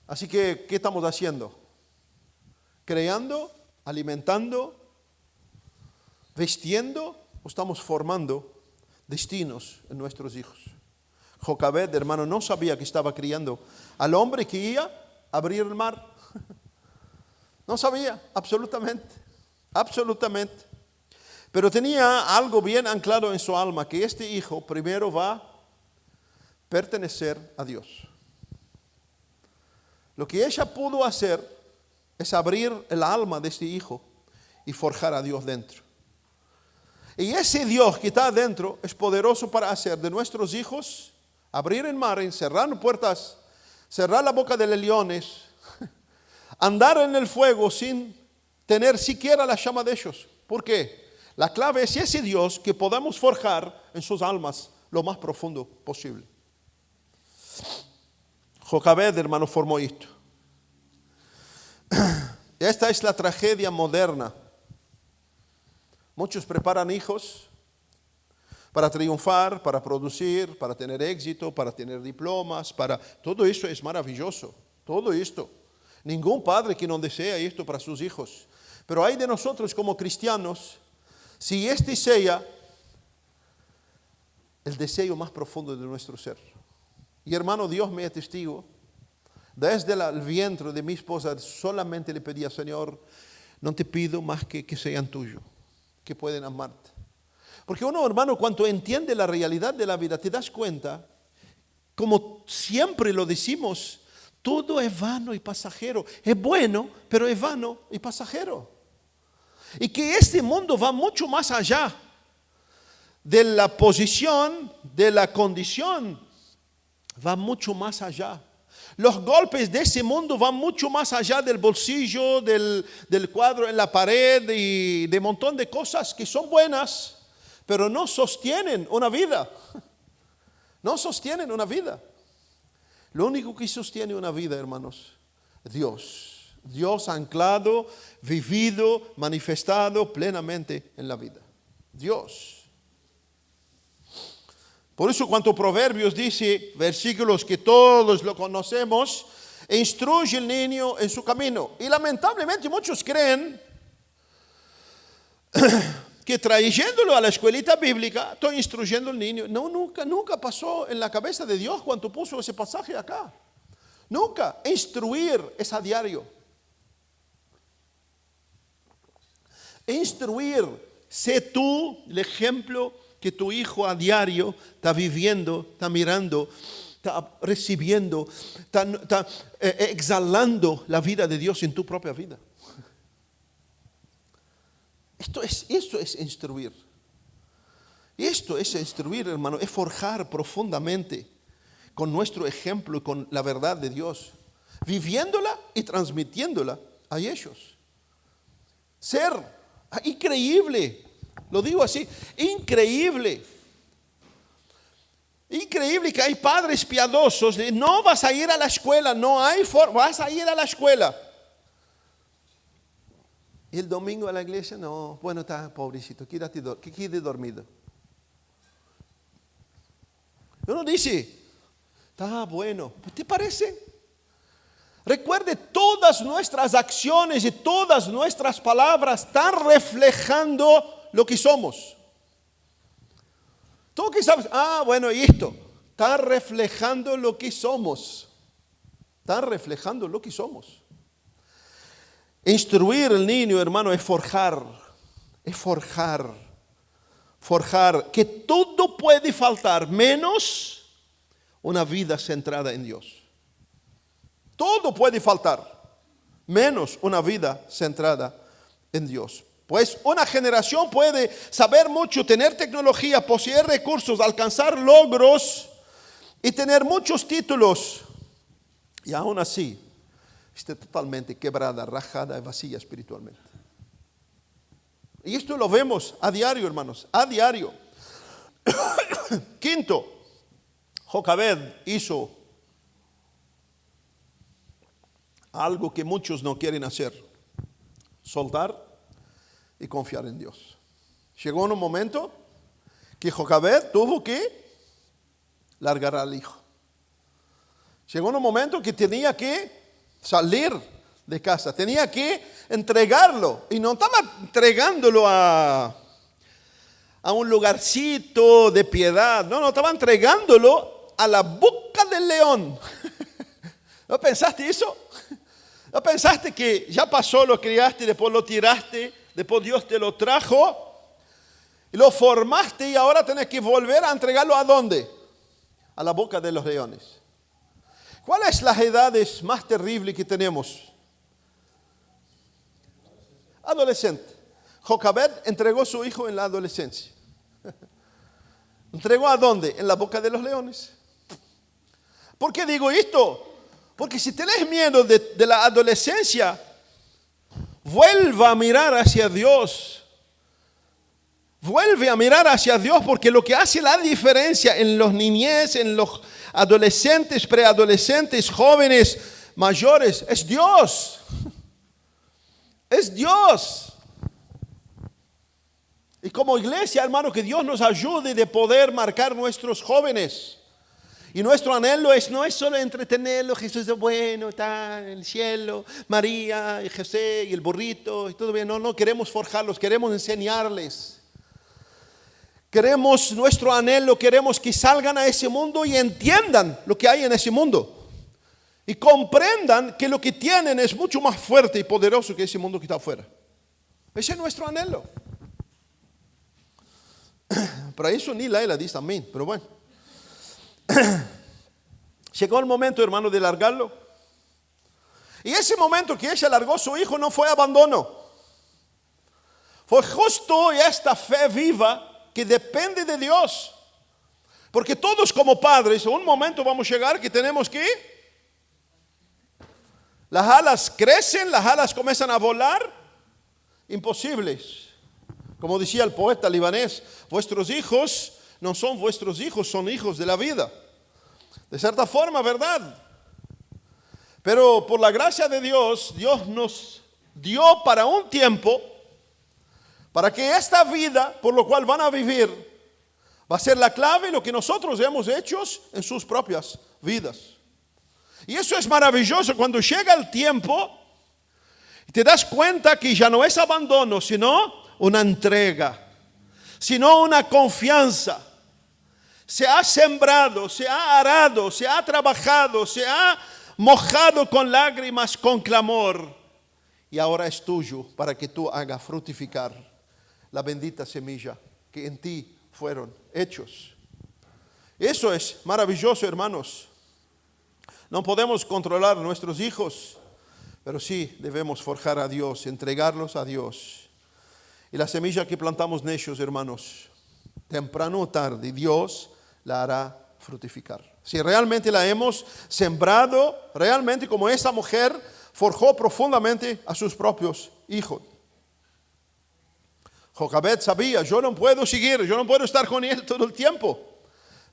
Speaker 1: Así que, ¿qué estamos haciendo? ¿Creando, alimentando, vestiendo o estamos formando destinos en nuestros hijos? Jocabed, hermano, no sabía que estaba criando al hombre que iba a abrir el mar. No sabía, absolutamente, absolutamente. Pero tenía algo bien anclado en su alma, que este hijo primero va a pertenecer a Dios. Lo que ella pudo hacer es abrir el alma de este hijo y forjar a Dios dentro. Y ese Dios que está adentro es poderoso para hacer de nuestros hijos, abrir el mar, cerrar puertas, cerrar la boca de los leones, andar en el fuego sin tener siquiera la llama de ellos. ¿Por qué? La clave es ese Dios que podamos forjar en sus almas lo más profundo posible. Jocabed, hermano, formó esto. Esta es la tragedia moderna. Muchos preparan hijos para triunfar, para producir, para tener éxito, para tener diplomas, todo eso es maravilloso, todo esto. Ningún padre que no desea esto para sus hijos. Pero hay de nosotros como cristianos, si este sea el deseo más profundo de nuestro ser. Y hermano, Dios me es testigo. Desde el vientre de mi esposa solamente le pedía, Señor, no te pido más que sean tuyos, que pueden amarte. Porque uno, hermano, cuando entiende la realidad de la vida, te das cuenta, como siempre lo decimos, todo es vano y pasajero. Es bueno, pero es vano y pasajero. Y que este mundo va mucho más allá de la posición, de la condición, va mucho más allá. Los golpes de ese mundo van mucho más allá del bolsillo, del cuadro en la pared y de un montón de cosas que son buenas, pero no sostienen una vida. No sostienen una vida. Lo único que sostiene una vida, hermanos, Dios. Dios anclado, vivido, manifestado plenamente en la vida. Dios. Por eso cuando Proverbios dice, versículos que todos lo conocemos, instruye al niño en su camino. Y lamentablemente muchos creen que trayéndolo a la escuelita bíblica, estoy instruyendo al niño. No, nunca pasó en la cabeza de Dios cuando puso ese pasaje acá. Nunca. Instruir es a diario. Instruir, sé tú el ejemplo que tu hijo a diario está viviendo, está mirando, está recibiendo, está exhalando la vida de Dios en tu propia vida. Esto es instruir. Esto es instruir, hermano, es forjar profundamente con nuestro ejemplo y con la verdad de Dios, viviéndola y transmitiéndola a ellos. Ser increíble. Lo digo así, increíble. Increíble que hay padres piadosos. No vas a ir a la escuela, no hay forma, vas a ir a la escuela. Y el domingo a la iglesia, no, bueno, está pobrecito, quede dormido. Uno dice, está bueno, ¿te parece? Recuerde, todas nuestras acciones y todas nuestras palabras están reflejando lo que somos. ¿Tú qué sabes? Bueno, y esto. Está reflejando lo que somos. Está reflejando lo que somos. Instruir al niño, hermano, es forjar. Es forjar. Forjar que todo puede faltar, menos una vida centrada en Dios. Todo puede faltar, menos una vida centrada en Dios. Pues una generación puede saber mucho, tener tecnología, poseer recursos, alcanzar logros y tener muchos títulos. Y aún así, esté totalmente quebrada, rajada y vacía espiritualmente. Y esto lo vemos a diario, hermanos, a diario. Quinto, Jocabed hizo algo que muchos no quieren hacer: soltar y confiar en Dios. Llegó un momento que Jocabed tuvo que largar al hijo. Llegó un momento que tenía que salir de casa, tenía que entregarlo. Y no estaba entregándolo a un lugarcito de piedad. No, estaba entregándolo a la boca del león. ¿No pensaste eso? ¿No pensaste que ya pasó, lo criaste, después lo tiraste, después Dios te lo trajo y lo formaste y ahora tenés que volver a entregarlo ¿a dónde? A la boca de los leones. ¿Cuáles son las edades más terribles que tenemos? Adolescente. Jocabed entregó a su hijo en la adolescencia. ¿Entregó a dónde? En la boca de los leones. ¿Por qué digo esto? Porque si tenés miedo de la adolescencia, vuelva a mirar hacia Dios. Vuelve a mirar hacia Dios, porque lo que hace la diferencia en los niñez, en los adolescentes, preadolescentes, jóvenes, mayores, es Dios. Es Dios. Y como iglesia, hermano, que Dios nos ayude de poder marcar nuestros jóvenes. Y nuestro anhelo no es solo entretenerlo: Jesús es bueno, está en el cielo, María y José y el burrito y todo bien. No, queremos forjarlos, queremos enseñarles. Queremos nuestro anhelo, queremos que salgan a ese mundo y entiendan lo que hay en ese mundo. Y comprendan que lo que tienen es mucho más fuerte y poderoso que ese mundo que está afuera. Ese es nuestro anhelo. Para eso ni Laila dice amén, pero bueno. Llegó el momento, hermano, de largarlo. Y ese momento que ella largó a su hijo no fue abandono. Fue justo esta fe viva que depende de Dios. Porque todos como padres, en un momento vamos a llegar que tenemos que... Las alas crecen, las alas comienzan a volar. Imposibles. Como decía el poeta libanés, vuestros hijos no son vuestros hijos, son hijos de la vida. De cierta forma, ¿verdad? Pero por la gracia de Dios, Dios nos dio para un tiempo, para que esta vida, por lo cual van a vivir, va a ser la clave de lo que nosotros hemos hecho en sus propias vidas. Y eso es maravilloso cuando llega el tiempo y te das cuenta que ya no es abandono, sino una entrega, sino una confianza. Se ha sembrado, se ha arado, se ha trabajado, se ha mojado con lágrimas, con clamor. Y ahora es tuyo para que tú hagas fructificar la bendita semilla que en ti fueron hechos. Eso es maravilloso, hermanos. No podemos controlar a nuestros hijos, pero sí debemos forjar a Dios, entregarlos a Dios. Y la semilla que plantamos en ellos, hermanos, temprano o tarde, Dios la hará fructificar. Si realmente la hemos sembrado, realmente como esa mujer forjó profundamente a sus propios hijos. Jocabed sabía, yo no puedo seguir, yo no puedo estar con él todo el tiempo.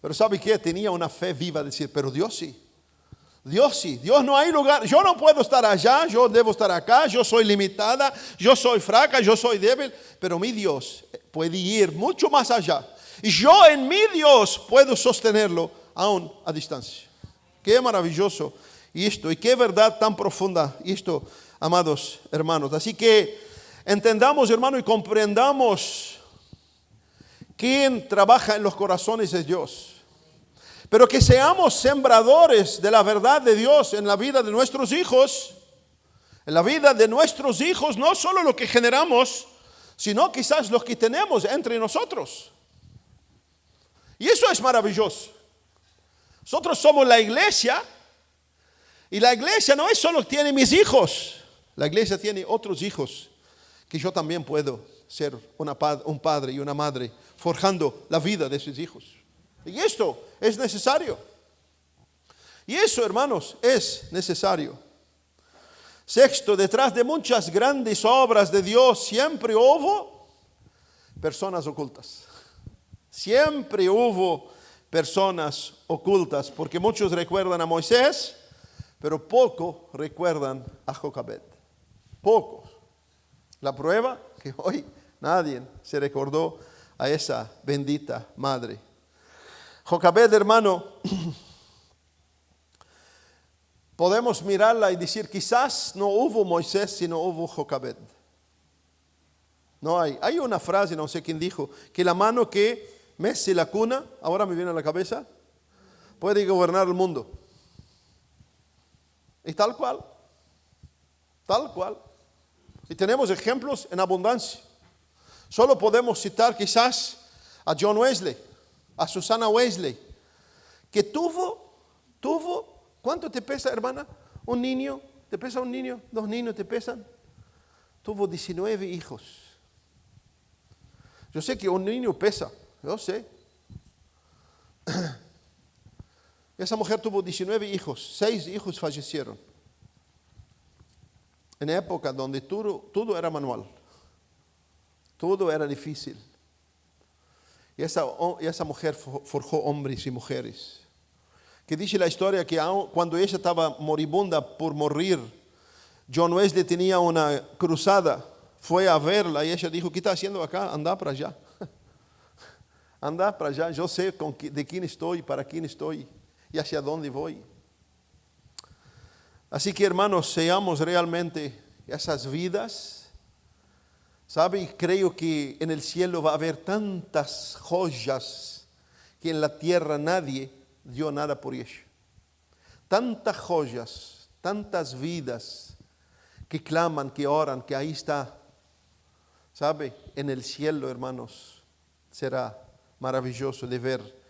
Speaker 1: Pero ¿sabe qué? Tenía una fe viva de decir, pero Dios sí. Dios sí, Dios no hay lugar, yo no puedo estar allá, yo debo estar acá, yo soy limitada, yo soy fraca, yo soy débil, pero mi Dios puede ir mucho más allá. Y yo en mi Dios puedo sostenerlo aún a distancia. Qué maravilloso esto y qué verdad tan profunda esto, amados hermanos. Así que entendamos, hermano, y comprendamos Quien trabaja en los corazones es Dios. Pero que seamos sembradores de la verdad de Dios en la vida de nuestros hijos. En la vida de nuestros hijos, no solo lo que generamos, sino quizás lo que tenemos entre nosotros. Y eso es maravilloso. Nosotros somos la iglesia. Y la iglesia no es solo tiene mis hijos. La iglesia tiene otros hijos que yo también puedo ser un padre y una madre forjando la vida de sus hijos. Y esto es necesario. Y eso, hermanos, es necesario. Sexto, detrás de muchas grandes obras de Dios siempre hubo personas ocultas. Siempre hubo personas ocultas, porque muchos recuerdan a Moisés, pero poco recuerdan a Jocabed. Pocos. La prueba que hoy nadie se recordó a esa bendita madre. Jocabed, hermano, podemos mirarla y decir, quizás no hubo Moisés, sino hubo Jocabed. No hay. Hay una frase, no sé quién dijo, que la mano que mece la cuna, ahora me viene a la cabeza, puede gobernar el mundo. Y tal cual. Tal cual. Y tenemos ejemplos en abundancia. Solo podemos citar quizás a John Wesley, a Susana Wesley, que tuvo, ¿cuánto te pesa, hermana? Un niño, ¿te pesa un niño? ¿Dos niños te pesan? Tuvo 19 hijos. Yo sé que un niño pesa, yo sé. Esa mujer tuvo 19 hijos, 6 hijos fallecieron. En época donde todo era manual, todo era difícil. Y esa mujer forjó hombres y mujeres. Que dice la historia que cuando ella estaba moribunda por morir, John Wesley tenía una cruzada, fue a verla y ella dijo, ¿qué está haciendo acá? Anda para allá. Anda para allá, yo sé de quién estoy, para quién estoy y hacia dónde voy. Así que, hermanos, seamos realmente esas vidas. ¿Sabe? Y creo que en el cielo va a haber tantas joyas que en la tierra nadie dio nada por ello. Tantas joyas, tantas vidas que claman, que oran, que ahí está. ¿Sabe? En el cielo, hermanos, será maravilloso de ver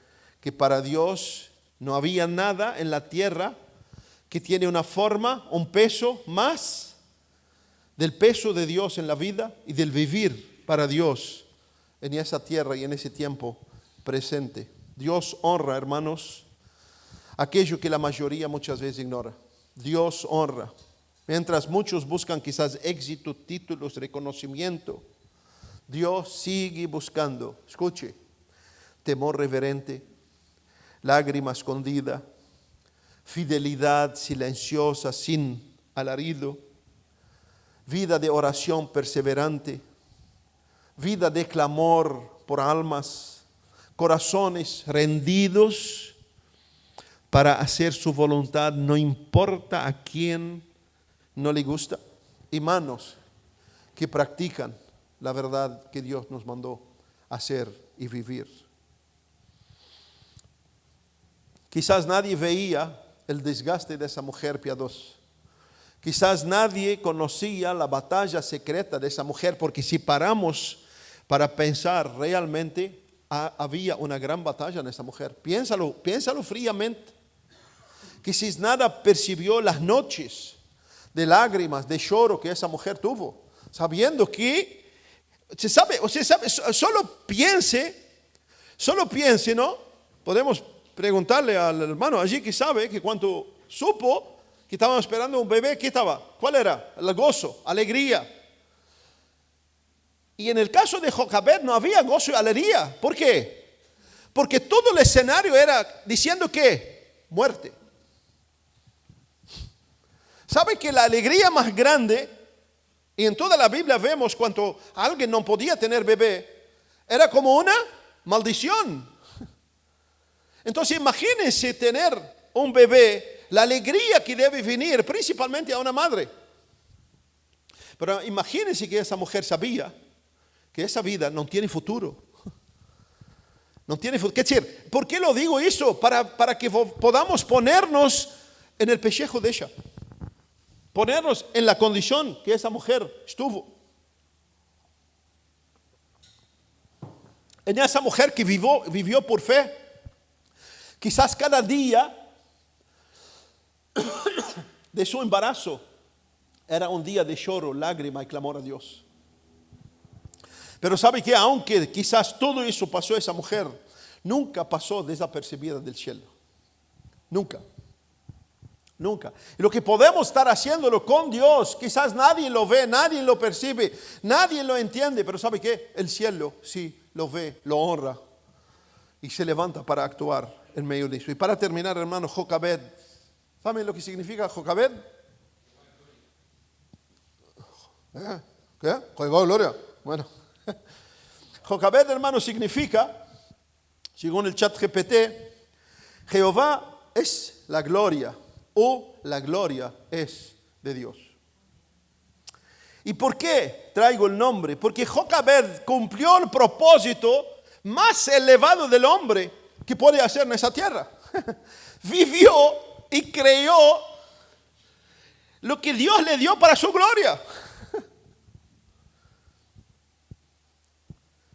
Speaker 1: que para Dios no había nada en la tierra que tiene una forma, un peso más del peso de Dios en la vida y del vivir para Dios en esa tierra y en ese tiempo presente. Dios honra, hermanos, aquello que la mayoría muchas veces ignora. Dios honra. Mientras muchos buscan quizás éxito, títulos, reconocimiento, Dios sigue buscando, escuche, temor reverente, lágrima escondida, fidelidad silenciosa sin alarido, vida de oración perseverante, vida de clamor por almas, corazones rendidos para hacer su voluntad, no importa a quién no le gusta, y manos que practican la verdad que Dios nos mandó hacer y vivir. Quizás nadie veía el desgaste de esa mujer piadosa. Quizás nadie conocía la batalla secreta de esa mujer, porque si paramos para pensar realmente, había una gran batalla en esa mujer. Piénsalo fríamente. Quizás nada percibió las noches de lágrimas, de lloro que esa mujer tuvo, sabiendo que, usted sabe, solo piense, ¿no? Podemos preguntarle al hermano allí que sabe que cuando supo que estaban esperando un bebé, ¿qué estaba? ¿Cuál era? El gozo, alegría. Y en el caso de Jocabed no había gozo y alegría. ¿Por qué? Porque todo el escenario era diciendo que muerte. ¿Sabe que la alegría más grande, y en toda la Biblia vemos cuando alguien no podía tener bebé, era como una maldición? Entonces imagínense tener un bebé, la alegría que debe venir principalmente a una madre. Pero imagínense que esa mujer sabía que esa vida no tiene futuro. No tiene futuro. ¿Qué decir? ¿Por qué lo digo eso? Para que podamos ponernos en el pellejo de ella. Ponernos en la condición que esa mujer estuvo. En esa mujer que vivió por fe. Quizás cada día de su embarazo era un día de lloro, lágrima y clamor a Dios. Pero sabe que aunque quizás todo eso pasó a esa mujer, nunca pasó desapercibida del cielo. Nunca. Nunca. Y lo que podemos estar haciéndolo con Dios, quizás nadie lo ve, nadie lo percibe, nadie lo entiende, pero ¿sabe qué? El cielo sí lo ve, lo honra y se levanta para actuar en medio de eso. Y para terminar, hermano, Jocabed. ¿Saben lo que significa Jocabed? ¿Qué? Gloria. Bueno. Jocabed, hermano, significa, según el chat GPT, Jehová es la gloria, o la gloria es de Dios. ¿Y por qué traigo el nombre? Porque Jocabed cumplió el propósito más elevado del hombre que puede hacer en esa tierra. Vivió y creyó lo que Dios le dio para su gloria.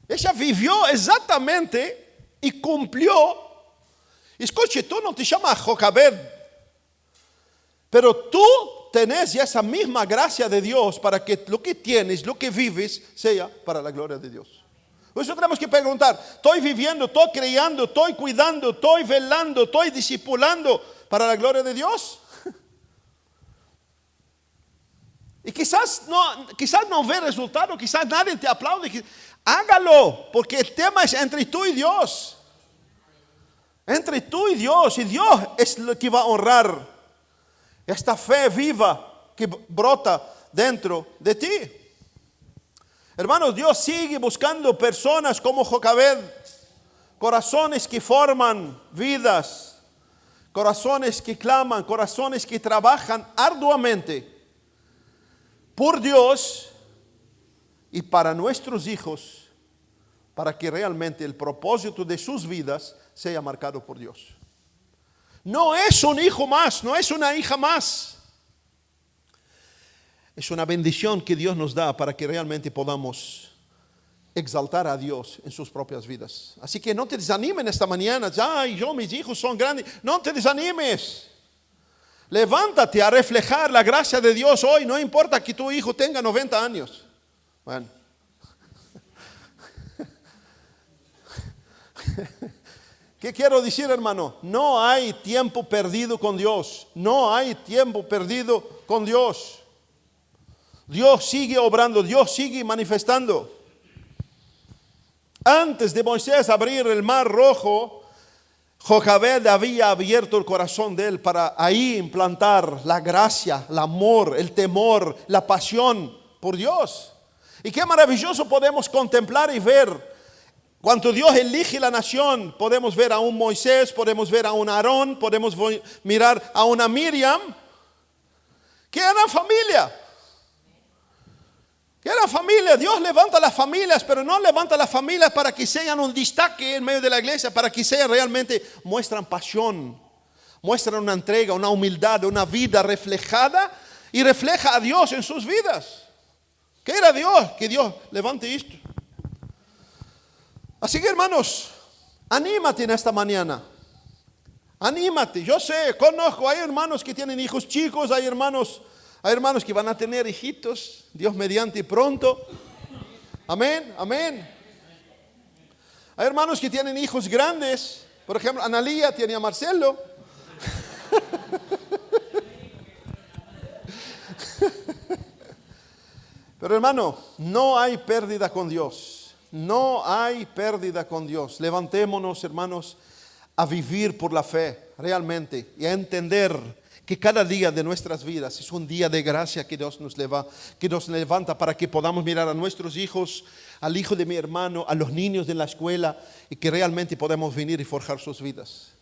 Speaker 1: Ella vivió exactamente y cumplió. Escuche, tú no te llamas Jocabed, pero tú tenés ya esa misma gracia de Dios para que lo que tienes, lo que vives, sea para la gloria de Dios. Por eso tenemos que preguntar, ¿estoy viviendo, estoy creyendo, estoy cuidando, estoy velando, estoy discipulando para la gloria de Dios? Y quizás no ve resultado, quizás nadie te aplaude. Hágalo, porque el tema es entre tú y Dios. Entre tú y Dios es lo que va a honrar esta fe viva que brota dentro de ti. Hermanos, Dios sigue buscando personas como Jocabed, corazones que forman vidas, corazones que claman, corazones que trabajan arduamente por Dios y para nuestros hijos, para que realmente el propósito de sus vidas sea marcado por Dios. No es un hijo más, no es una hija más. Es una bendición que Dios nos da para que realmente podamos exaltar a Dios en sus propias vidas. Así que no te desanimen esta mañana. Ay, mis hijos son grandes. No te desanimes. Levántate a reflejar la gracia de Dios hoy. No importa que tu hijo tenga 90 años. Bueno. ¿Qué quiero decir, hermano? No hay tiempo perdido con Dios. No hay tiempo perdido con Dios. Dios sigue obrando, Dios sigue manifestando. Antes de Moisés abrir el mar rojo, Jocabed había abierto el corazón de él para ahí implantar la gracia, el amor, el temor, la pasión por Dios. Y qué maravilloso podemos contemplar y ver. Cuando Dios elige la nación, podemos ver a un Moisés, podemos ver a un Aarón, podemos mirar a una Miriam, que eran familia. Que era familia. Dios levanta las familias, pero no levanta las familias para que sean un destaque en medio de la iglesia, para que sean realmente, muestran pasión, muestran una entrega, una humildad, una vida reflejada y refleja a Dios en sus vidas. ¿Qué era Dios? Que Dios levante esto. Así que, hermanos, anímate en esta mañana. Anímate. Yo sé, conozco, hay hermanos que tienen hijos chicos, hay hermanos que van a tener hijitos, Dios mediante pronto. Amén, amén. Hay hermanos que tienen hijos grandes. Por ejemplo, Analía tiene a Marcelo. Pero hermano, no hay pérdida con Dios. No hay pérdida con Dios. Levantémonos, hermanos, a vivir por la fe realmente y a entender que cada día de nuestras vidas es un día de gracia que Dios nos levanta para que podamos mirar a nuestros hijos, al hijo de mi hermano, a los niños de la escuela y que realmente podamos venir y forjar sus vidas.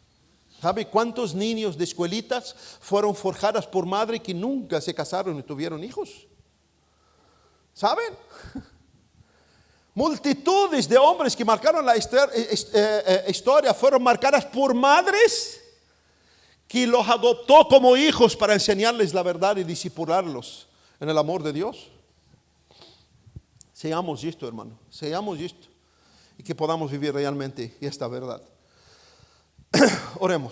Speaker 1: ¿Sabe cuántos niños de escuelitas fueron forjadas por madre que nunca se casaron y tuvieron hijos? ¿Saben? Multitudes de hombres que marcaron la historia fueron marcadas por madres que los adoptó como hijos para enseñarles la verdad y discipularlos en el amor de Dios. Seamos esto, hermano, seamos esto, y que podamos vivir realmente esta verdad. Oremos.